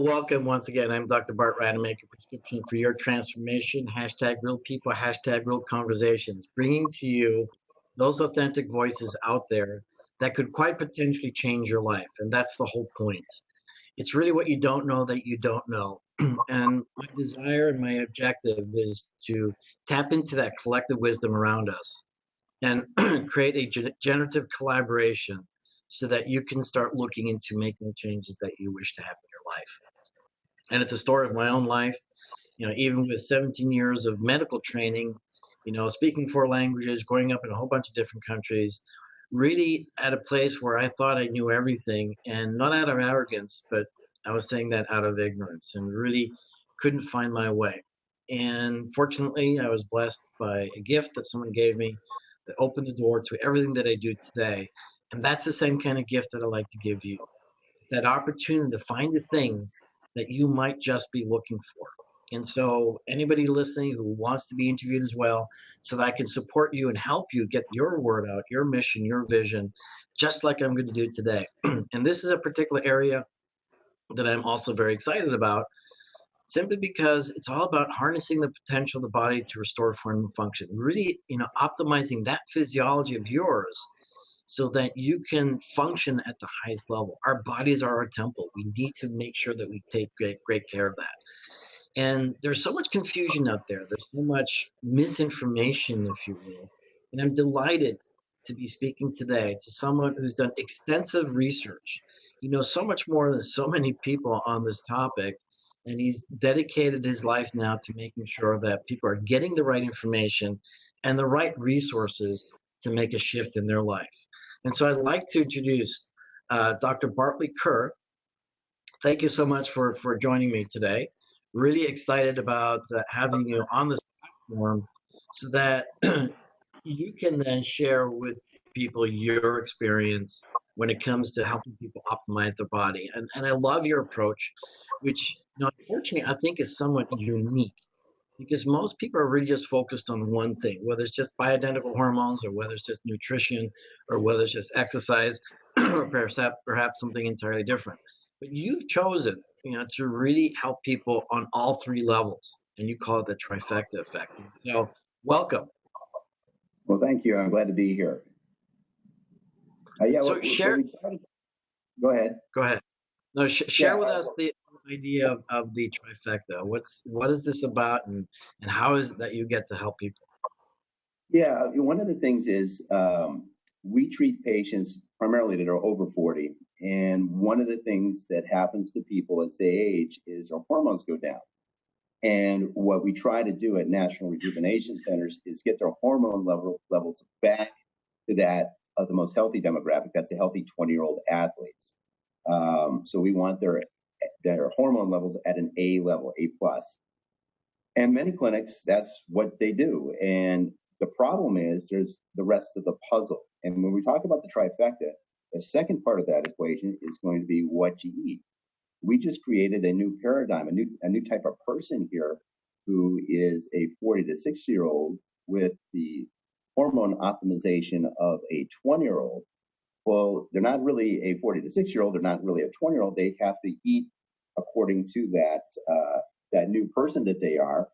Well, welcome once again. I'm Dr. Bart Rademaker, prescription for your transformation, hashtag real people, hashtag real conversations, bringing to you those authentic voices out there that could quite potentially change your life. And that's the whole point. It's really what you don't know that you don't know. And my desire and my objective is to tap into that collective wisdom around us and create a generative collaboration so that you can start looking into making the changes that you wish to have in your life. And it's a story of my own life. Even with 17 years of medical training, speaking four languages, growing up in a whole bunch of different countries, really at a place where I thought I knew everything, and not out of arrogance, but I was saying that out of ignorance, and really couldn't find my way. And fortunately, I was blessed by a gift that someone gave me that opened the door to everything that I do today. And that's the same kind of gift that I like to give you, that opportunity to find the things that you might just be looking for. And so anybody listening who wants to be interviewed as well, so that I can support you and help you get your word out, your mission, your vision, just like I'm going to do today. And this is a particular area that I'm also very excited about, simply because it's all about harnessing the potential of the body to restore form and function, really, optimizing that physiology of yours so that you can function at the highest level. Our bodies are our temple. We need to make sure that we take great care of that. And there's so much confusion out there. There's so much misinformation, if you will. And I'm delighted to be speaking today to someone who's done extensive research. So much more than so many people on this topic. And he's dedicated his life now to making sure that people are getting the right information and the right resources to make a shift in their life. And so I'd like to introduce Dr. Bartley Kerr. Thank you so much for joining me today. Really excited about having you on this platform so that you can then share with people your experience when it comes to helping people optimize their body. And I love your approach, which, unfortunately, I think is somewhat unique, because most people are really just focused on one thing, whether it's just bioidentical hormones, or whether it's just nutrition, or whether it's just exercise, or perhaps something entirely different. But you've chosen, to really help people on all three levels, and you call it the Trifecta Effect. So, welcome. Well, thank you. I'm glad to be here. So share. Go ahead. Go ahead. No, share with us the idea of the trifecta. What is this about, and how is it that you get to help people? Yeah, one of the things is we treat patients primarily that are over 40, and one of the things that happens to people as they age is their hormones go down. And what we try to do at National Rejuvenation Centers is get their hormone levels back to that of the most healthy demographic. That's the healthy 20-year-old athletes. So we want their hormone levels at an A level, A plus. And many clinics, that's what they do. And the problem is there's the rest of the puzzle. And when we talk about the trifecta, the second part of that equation is going to be what you eat. We just created a new paradigm, a new type of person here who is a 40 to 60-year-old with the hormone optimization of a 20-year-old. Well, they're not really a 40 to 60-year-old. They're not really a 20-year-old. They have to eat according to that new person that they are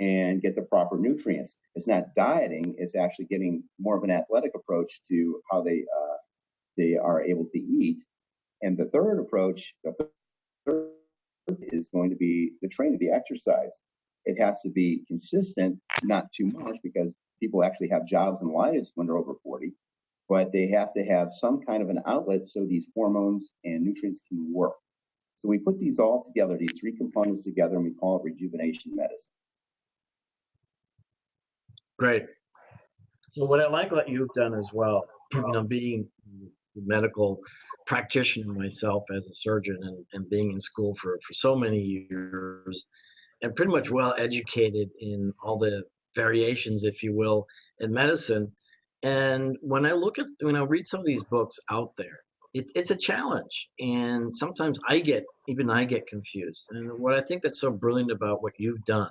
and get the proper nutrients. It's not dieting. It's actually getting more of an athletic approach to how they are able to eat. And the third approach, is going to be the training, the exercise. It has to be consistent, not too much, because people actually have jobs and lives when they're over 40, but they have to have some kind of an outlet so these hormones and nutrients can work. So we put these all together, these three components together, and we call it Rejuvenation Medicine. Great. So what I like what you've done as well, being a medical practitioner myself as a surgeon, and being in school for so many years, and pretty much well educated in all the variations, if you will, in medicine. And when I read some of these books out there, it's a challenge, and sometimes I get confused. And what I think that's so brilliant about what you've done,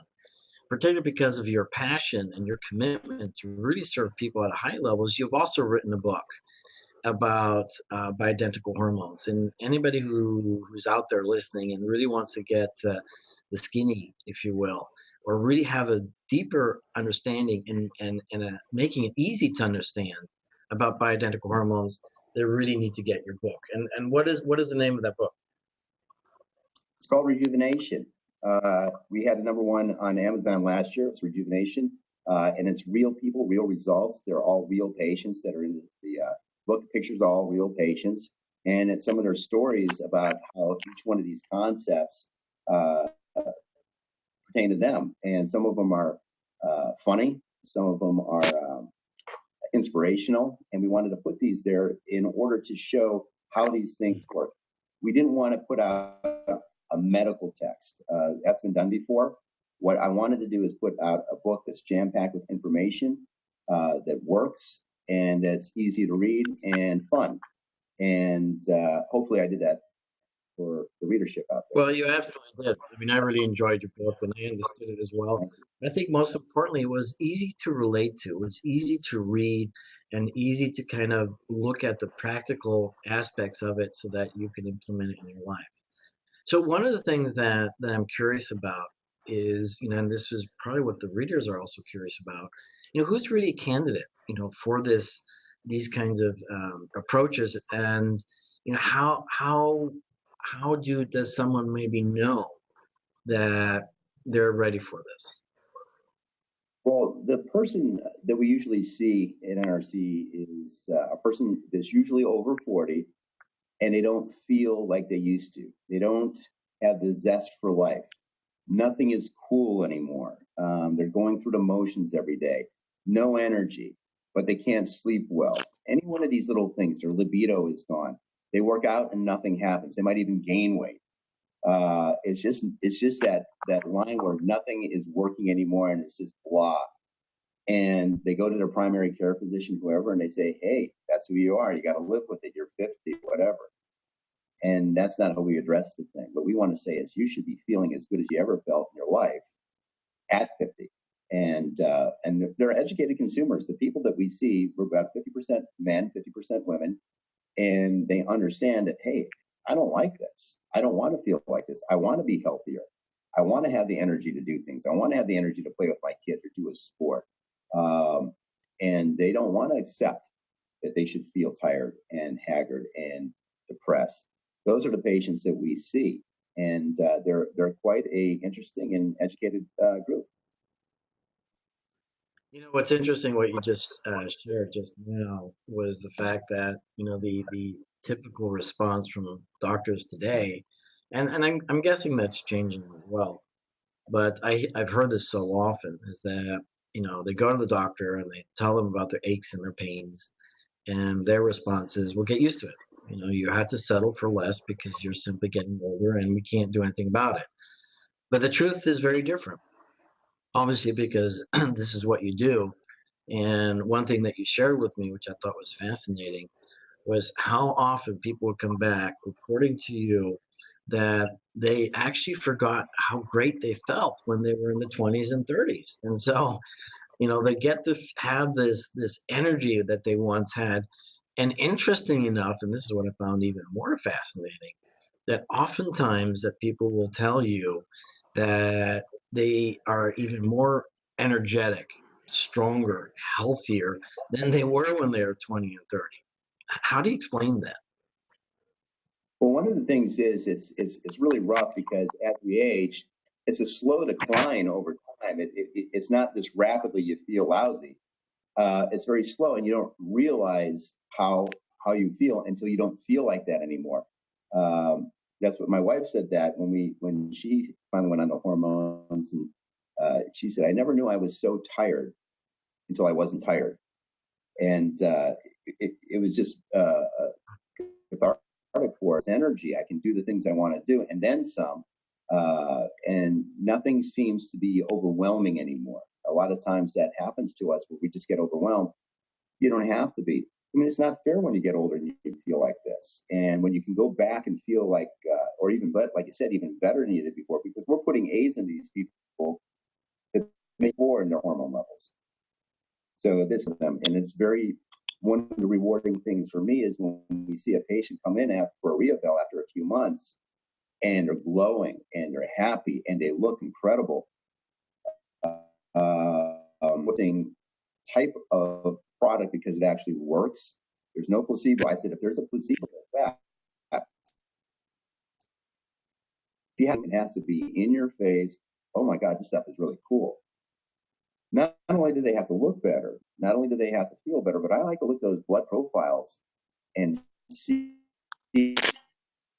particularly because of your passion and your commitment to really serve people at a high level, is you've also written a book. about bioidentical hormones. And anybody who's out there listening and really wants to get the skinny, if you will, or really have a deeper understanding and making it easy to understand about bioidentical hormones, they really need to get your book. And what is the name of that book? It's called Rejuvenation. We had a #1 on Amazon last year. It's Rejuvenation, and it's real people, real results. They're all real patients that are in the book. The pictures are all real patients, and it's some of their stories about how each one of these concepts pertain to them. And some of them are funny, some of them are inspirational, and we wanted to put these there in order to show how these things work. We didn't want to put out a medical text. That's been done before. What I wanted to do is put out a book that's jam-packed with information that works and that's easy to read and fun. And hopefully I did that for the readership out there. Well, you absolutely did. I mean, I really enjoyed your book and I understood it as well. I think most importantly, it was easy to relate to. It was easy to read and easy to kind of look at the practical aspects of it so that you can implement it in your life. So one of the things that I'm curious about is, and this is probably what the readers are also curious about, who's really a candidate, for these kinds of approaches, and does someone maybe know that they're ready for this? Well, the person that we usually see in NRC is a person that's usually over 40, and they don't feel like they used to. They don't have the zest for life. Nothing is cool anymore. They're going through the motions every day. No energy, but they can't sleep well. Any one of these little things, their libido is gone. They work out and nothing happens. They might even gain weight. It's just that line where nothing is working anymore and it's just blah. And they go to their primary care physician, whoever, and they say, hey, that's who you are. You got to live with it. You're 50, whatever. And that's not how we address the thing. What we want to say is you should be feeling as good as you ever felt in your life at 50. And they're educated consumers. The people that we see, we're about 50% men, 50% women, and they understand that, hey, I don't like this. I don't want to feel like this. I want to be healthier. I want to have the energy to do things. I want to have the energy to play with my kids or do a sport. And they don't want to accept that they should feel tired and haggard and depressed. Those are the patients that we see, and they're quite a interesting and educated group. What's interesting, what you just shared just now was the fact that, the typical response from doctors today, and I'm guessing that's changing as well. But I've heard this so often is that, they go to the doctor and they tell them about their aches and their pains, and their response is, "Well, get used to it. You have to settle for less because you're simply getting older and we can't do anything about it." But the truth is very different, obviously, because this is what you do. And one thing that you shared with me, which I thought was fascinating, was how often people would come back reporting to you that they actually forgot how great they felt when they were in the 20s and 30s. And so, they get to have this energy that they once had. And interesting enough, and this is what I found even more fascinating, that oftentimes that people will tell you that they are even more energetic, stronger, healthier than they were when they were 20 and 30. How do you explain that? Well, one of the things is it's really rough because as we age, it's a slow decline over time. It's not just rapidly you feel lousy. It's very slow, and you don't realize how you feel until you don't feel like that anymore. That's what my wife said that when she finally went on the hormones, and she said, I never knew I was so tired until I wasn't tired. And it was just cathartic for us, energy. I can do the things I want to do and then some. And nothing seems to be overwhelming anymore. A lot of times that happens to us where we just get overwhelmed. You don't have to be. I mean, it's not fair when you get older and you feel like this. And when you can go back and feel like, or even better, like you said, even better than you did before, because we're putting aids in these people that make more in their hormone levels. So this with them, and it's very one of the rewarding things for me is when we see a patient come in for a re-eval after a few months, and they're glowing and they're happy and they look incredible. Thing type of product because it actually works. There's no placebo. I said if there's a placebo effect, it has to be in your face. Oh my God, this stuff is really cool. Not only do they have to look better, not only do they have to feel better, but I like to look at those blood profiles and see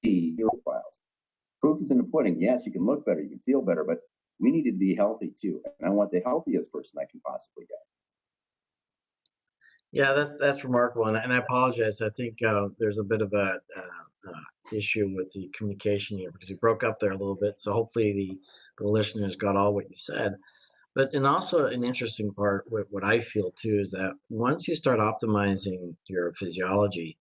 profiles. Proof is in the pudding. Yes, you can look better, you can feel better, but we need to be healthy too. And I want the healthiest person I can possibly get. Yeah, that's remarkable, and I apologize. I think there's a bit of a issue with the communication here because you broke up there a little bit. So hopefully the listeners got all what you said. But and also an interesting part, what I feel too, is that once you start optimizing your physiology,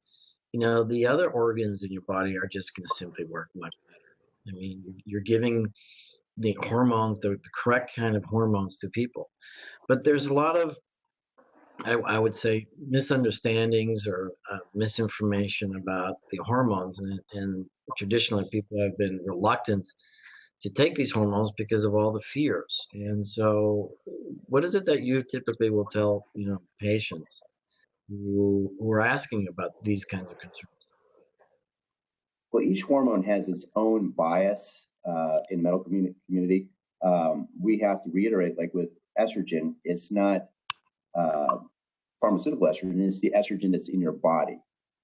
the other organs in your body are just going to simply work much better. I mean, you're giving the hormones, the correct kind of hormones to people. But there's a lot of, I would say, misunderstandings or misinformation about the hormones, and traditionally people have been reluctant to take these hormones because of all the fears. And so, what is it that you typically will tell patients who are asking about these kinds of concerns? Well, each hormone has its own bias in medical community. We have to reiterate, like with estrogen, it's not pharmaceutical estrogen, it's the estrogen that's in your body.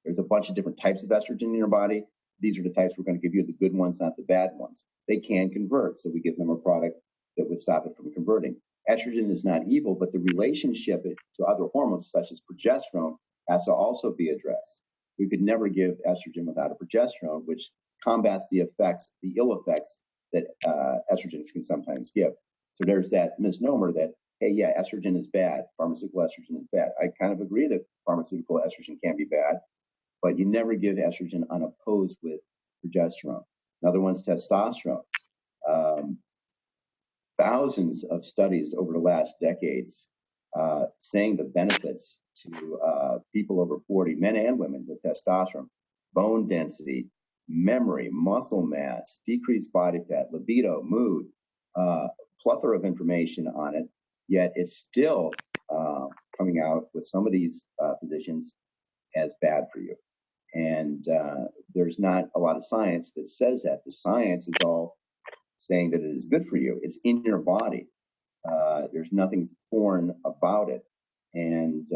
There's a bunch of different types of estrogen in your body. These are the types we're going to give you, the good ones, not the bad ones. They can convert, so we give them a product that would stop it from converting. Estrogen is not evil, but the relationship to other hormones, such as progesterone, has to also be addressed. We could never give estrogen without a progesterone, which combats the ill effects that estrogens can sometimes give. So there's that misnomer that, hey, yeah, estrogen is bad, pharmaceutical estrogen is bad. I kind of agree that pharmaceutical estrogen can be bad, but you never give estrogen unopposed with progesterone. Another one's testosterone. Thousands of studies over the last decades saying the benefits to people over 40, men and women, with testosterone: bone density, memory, muscle mass, decreased body fat, libido, mood, plethora of information on it. Yet it's still coming out with some of these physicians as bad for you. And there's not a lot of science that says that. The science is all saying that it is good for you. It's in your body. There's nothing foreign about it. And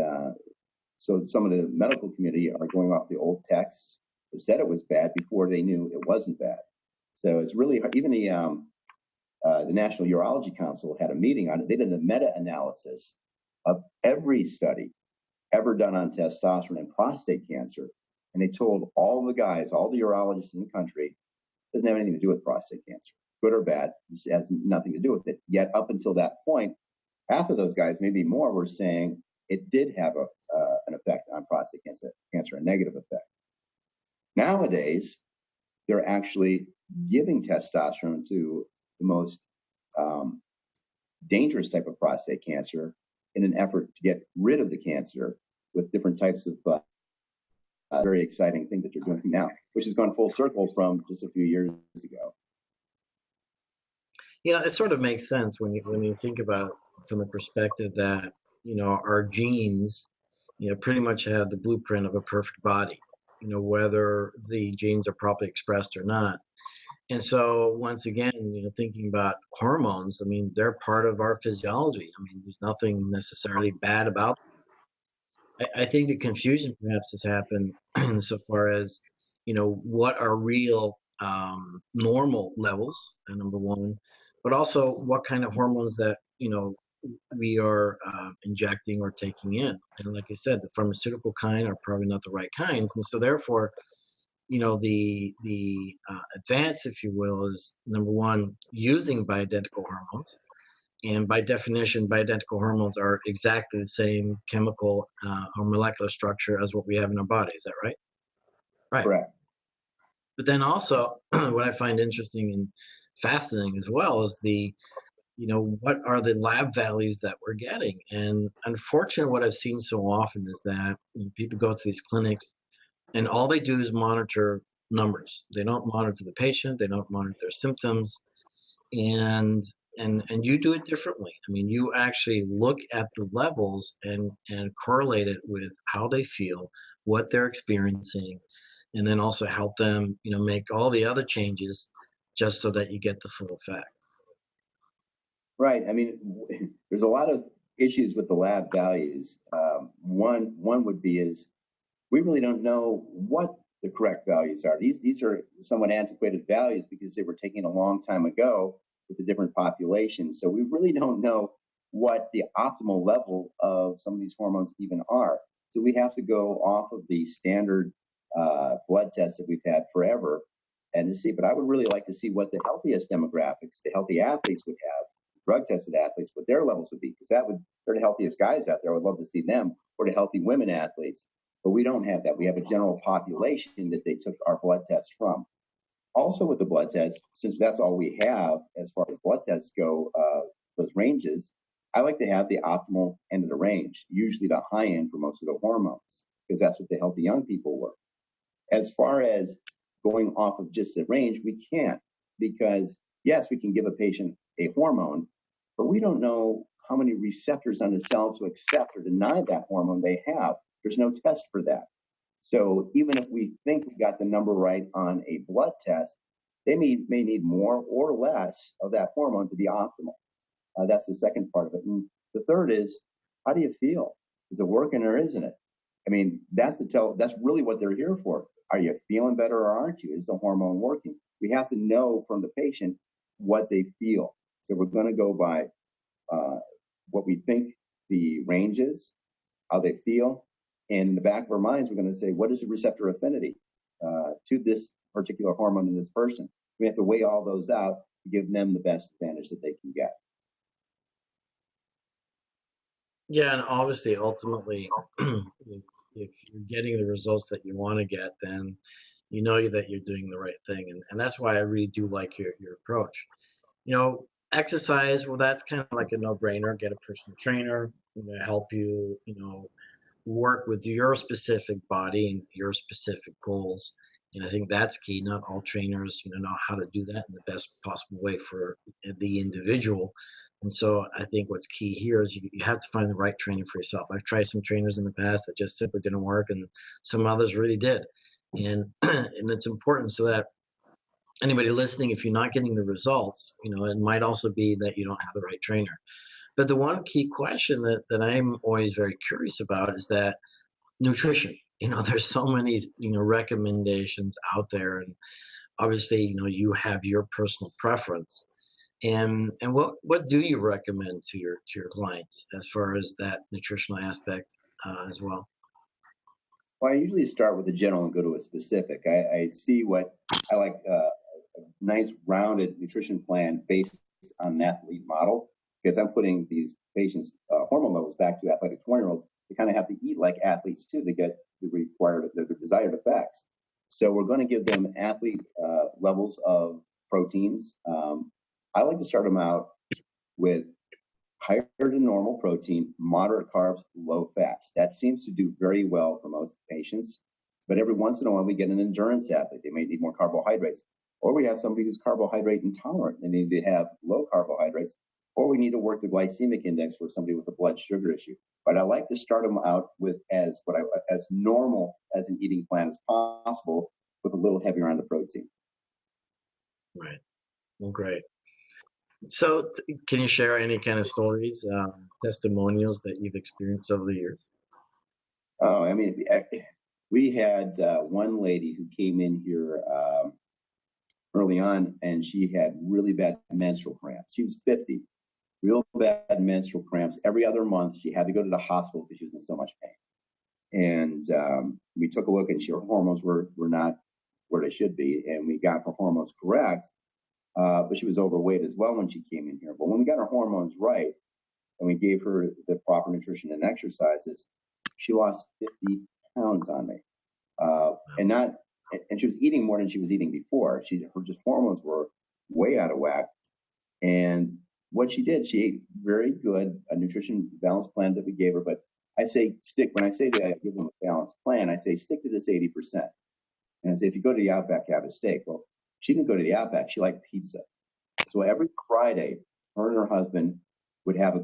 so some of the medical community are going off the old texts that said it was bad before they knew it wasn't bad. So it's really hard. Even the National Urology Council had a meeting on it. They did a meta-analysis of every study ever done on testosterone and prostate cancer. And they told all the guys, all the urologists in the country, it doesn't have anything to do with prostate cancer, good or bad. It has nothing to do with it. Yet up until that point, half of those guys, maybe more, were saying it did have an effect on prostate cancer, a negative effect. Nowadays, they're actually giving testosterone to the most dangerous type of prostate cancer in an effort to get rid of the cancer with different types of very exciting thing that they're doing now, which has gone full circle from just a few years ago. It sort of makes sense when you think about it from the perspective that our genes pretty much have the blueprint of a perfect body, whether the genes are properly expressed or not. And so once again, thinking about hormones, I mean, they're part of our physiology. I mean, there's nothing necessarily bad about them. I think the confusion perhaps has happened so far as, what are real normal levels, number one, but also what kind of hormones that, we are injecting or taking in. And like I said, the pharmaceutical kind are probably not the right kinds. And so therefore, the advance, if you will, is number one, using bioidentical hormones. And by definition, bioidentical hormones are exactly the same chemical or molecular structure as what we have in our body. Is that right? Right. Correct. But then also, what I find interesting and fascinating as well is the what are the lab values that we're getting? And unfortunately, what I've seen so often is that people go to these clinics and all they do is monitor numbers. They don't monitor the patient. They don't monitor their symptoms. And you do it differently. I mean, you actually look at the levels and correlate it with how they feel, what they're experiencing, and then also help them, make all the other changes just so that you get the full effect. Right. I mean, there's a lot of issues with the lab values. One would be is we really don't know what the correct values are. These are somewhat antiquated values because they were taken a long time ago with a different population. So we really don't know what the optimal level of some of these hormones even are. So we have to go off of the standard blood tests that we've had forever and to see. But I would really like to see what the healthiest demographics, the healthy athletes would have, drug tested athletes, what their levels would be, because they're the healthiest guys out there. I would love to see them, or the healthy women athletes. But we don't have that. We have a general population that they took our blood tests from. Also with the blood tests, since that's all we have as far as blood tests go, those ranges, I like to have the optimal end of the range, usually the high end for most of the hormones, because that's what the healthy young people were. As far as going off of just the range, we can't, because yes, we can give a patient a hormone, but we don't know how many receptors on the cell to accept or deny that hormone they have. There's no test for that. So even if we think we got the number right on a blood test, they may need more or less of that hormone to be optimal. That's the second part of it. And the third is, how do you feel? Is it working or isn't it? I mean, that's really what they're here for. Are you feeling better or aren't you? Is the hormone working? We have to know from the patient what they feel. So we're going to go by what we think the range is, how they feel. And in the back of our minds, we're going to say, what is the receptor affinity to this particular hormone in this person? We have to weigh all those out to give them the best advantage that they can get. Yeah, and obviously, ultimately, if you're getting the results that you want to get, then you know that you're doing the right thing. And that's why I really do like your approach. Exercise, well, that's kind of like a no-brainer. Get a personal trainer to help you, work with your specific body and your specific goals. And I think that's key. Not all trainers, know how to do that in the best possible way for the individual. And so I think what's key here is you have to find the right trainer for yourself. I've tried some trainers in the past that just simply didn't work, and some others really did. And and it's important so that anybody listening, if you're not getting the results, it might also be that you don't have the right trainer. But the one key question that I'm always very curious about is that nutrition. There's so many, recommendations out there, and obviously, you have your personal preference. And what do you recommend to your clients as far as that nutritional aspect as well? Well, I usually start with the general and go to a specific. I see what I like, a nice rounded nutrition plan based on an athlete model, because I'm putting these patients' hormone levels back to athletic 20-year-olds. They kind of have to eat like athletes too to get the desired effects. So we're going to give them athlete levels of proteins. I like to start them out with higher than normal protein, moderate carbs, low fats. That seems to do very well for most patients. But every once in a while, we get an endurance athlete. They may need more carbohydrates. Or we have somebody who's carbohydrate intolerant. They need to have low carbohydrates. Or we need to work the glycemic index for somebody with a blood sugar issue. But I like to start them out with as normal as an eating plan as possible, with a little heavier on the protein. Right. Well, great. So, can you share any kind of stories, testimonials that you've experienced over the years? Oh, I mean, we had one lady who came in here early on, and she had really bad menstrual cramps. She was 50, real bad menstrual cramps. Every other month, she had to go to the hospital because she was in so much pain. And we took a look, and her hormones were not where they should be, and we got her hormones correct. But she was overweight as well when she came in here. But when we got her hormones right, and we gave her the proper nutrition and exercises, she lost 50 pounds on me. And she was eating more than she was eating before. Her hormones were way out of whack. And what she did, she ate very good, a nutrition balanced plan that we gave her. But I say when I say that I give them a balanced plan, I say stick to this 80%. And I say, if you go to the Outback, have a steak. Well, she didn't go to the Outback. She liked pizza. So every Friday, her and her husband would have a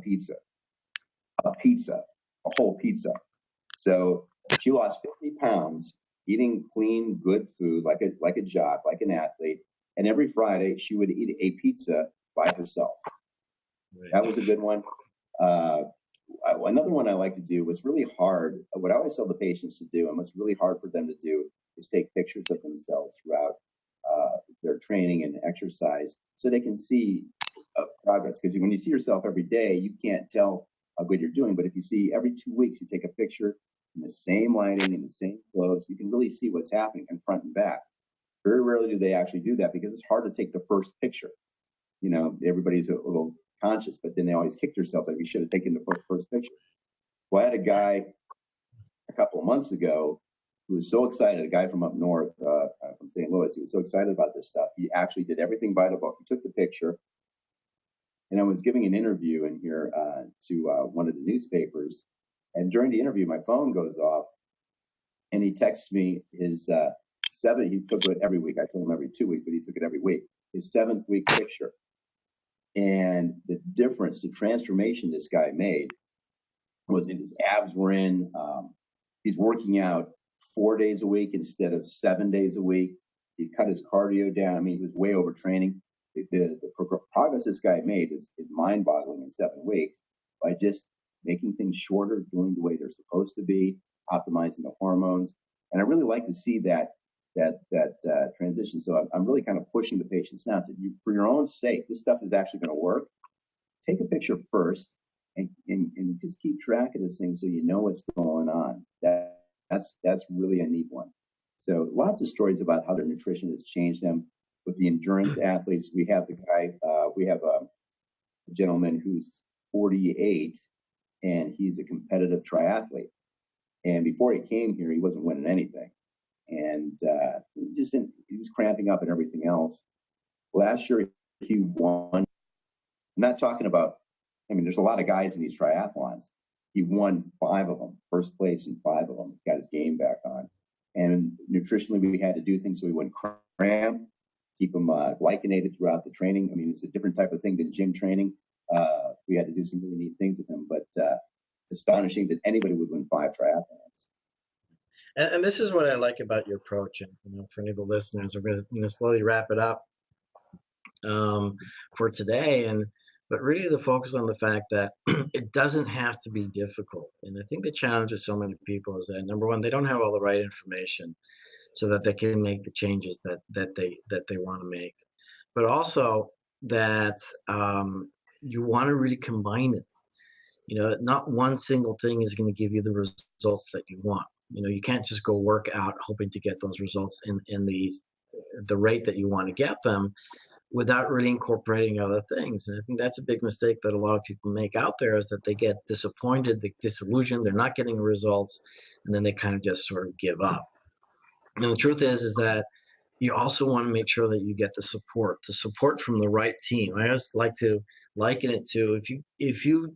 whole pizza. So she lost 50 pounds eating clean, good food, like a jock, like an athlete. And every Friday, she would eat a pizza by herself. Right. That was a good one. Another one I like to do was really hard. What I always tell the patients to do, and what's really hard for them to do, is take pictures of themselves throughout their training and exercise so they can see progress. Because when you see yourself every day, you can't tell how good you're doing. But if you see every 2 weeks, you take a picture in the same lighting, in the same clothes, you can really see what's happening in front and back. Very rarely do they actually do that because it's hard to take the first picture. You know, everybody's a little conscious, but then they always kick themselves like, we should have taken the first picture. Well, I had a guy a couple of months ago who was so excited, a guy from up north, from St. Louis. He was so excited about this stuff. He actually did everything by the book. He took the picture, and I was giving an interview in here to one of the newspapers. And during the interview, my phone goes off, and he texts me his he took it every week. I told him every 2 weeks, but he took it every week. His 7th week picture. And the difference, the transformation this guy made was his abs were in. He's working out 4 days a week instead of 7 days a week. He cut his cardio down. I mean, he was way overtraining. The progress this guy made is mind-boggling in 7 weeks by just making things shorter, doing the way they're supposed to be, optimizing the hormones. And I really like to see that transition. So I'm really kind of pushing the patients now. So for your own sake, this stuff is actually going to work. Take a picture first and just keep track of this thing so you know what's going on. That's really a neat one. So lots of stories about how their nutrition has changed them. With the endurance athletes, we have a gentleman who's 48 and he's a competitive triathlete. And before he came here, he wasn't winning anything. And he was cramping up and everything else. Last year, he won. I'm not talking about, I mean, there's a lot of guys in these triathlons. He won 5 of them, first place in 5 of them. He got his game back on. And nutritionally, we had to do things so he wouldn't cramp, keep him glycinated throughout the training. I mean, it's a different type of thing than gym training. We had to do some really neat things with him, but it's astonishing that anybody would win 5 triathlons. And this is what I like about your approach. And for any of the listeners, we're going to slowly wrap it up for today. But really the focus on the fact that it doesn't have to be difficult. And I think the challenge of so many people is that, number one, they don't have all the right information so that they can make the changes that they want to make. But also that you want to really combine it. Not one single thing is going to give you the results that you want. You can't just go work out hoping to get those results in the rate that you want to get them without really incorporating other things. And I think that's a big mistake that a lot of people make out there, is that they get disappointed, they disillusioned, they're not getting the results, and then they kind of just sort of give up. And the truth is that you also want to make sure that you get the support from the right team. I always like to liken it to, if you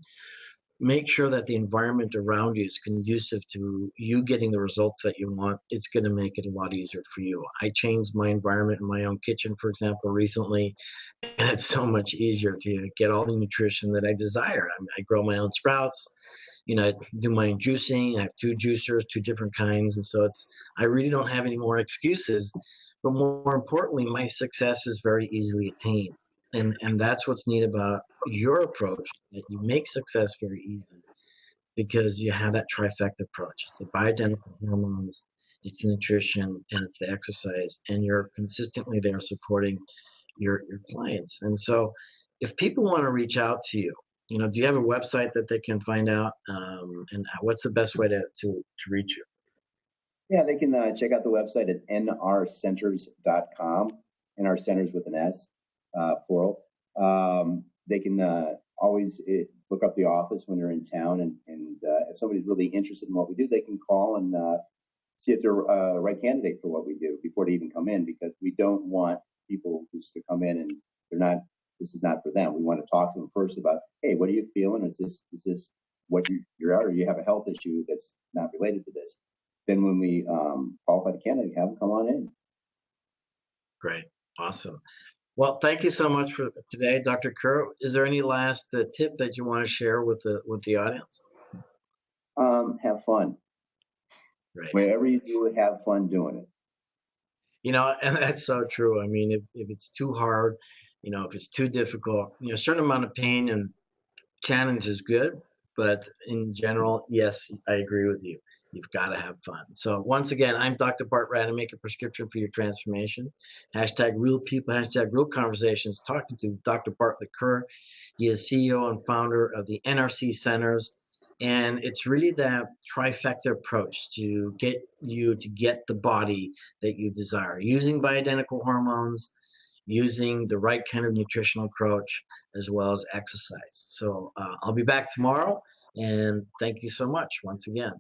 make sure that the environment around you is conducive to you getting the results that you want, it's going to make it a lot easier for you. I changed my environment in my own kitchen, for example, recently, and it's so much easier to get all the nutrition that I desire. I grow my own sprouts, I do my own juicing. I have 2 juicers, 2 different kinds, and so I really don't have any more excuses. But more importantly, my success is very easily attained. And that's what's neat about your approach, that you make success very easy because you have that trifecta approach. It's the bioidentical hormones, it's the nutrition, and it's the exercise, and you're consistently there supporting your clients. And so if people want to reach out to you, do you have a website that they can find out? And what's the best way to reach you? Yeah, they can check out the website at nrcenters.com, NR Centers with an S. Plural. They can always look up the office when they're in town, and if somebody's really interested in what we do, they can call and see if they're the right candidate for what we do before they even come in, because we don't want people just to come in and they're this is not for them. We want to talk to them first about, hey, what are you feeling? Is this what you're at, or you have a health issue that's not related to this? Then when we qualify the candidate, have them come on in. Great. Awesome. Well, thank you so much for today, Dr. Kerr. Is there any last tip that you want to share with the audience? Have fun. Right. Whatever you do, have fun doing it. You know, and that's so true. I mean, if it's too hard, you know, if it's too difficult, you know, a certain amount of pain and challenge is good, but in general, yes, I agree with you. You've got to have fun. So once again, I'm Dr. Bart Rademaker, prescription for your transformation. Hashtag real people, hashtag real conversations, talking to Dr. Bartley Kerr. He is CEO and founder of the NRC Centers. And it's really that trifecta approach to get you to get the body that you desire, using bioidentical hormones, using the right kind of nutritional approach, as well as exercise. So I'll be back tomorrow, and thank you so much once again.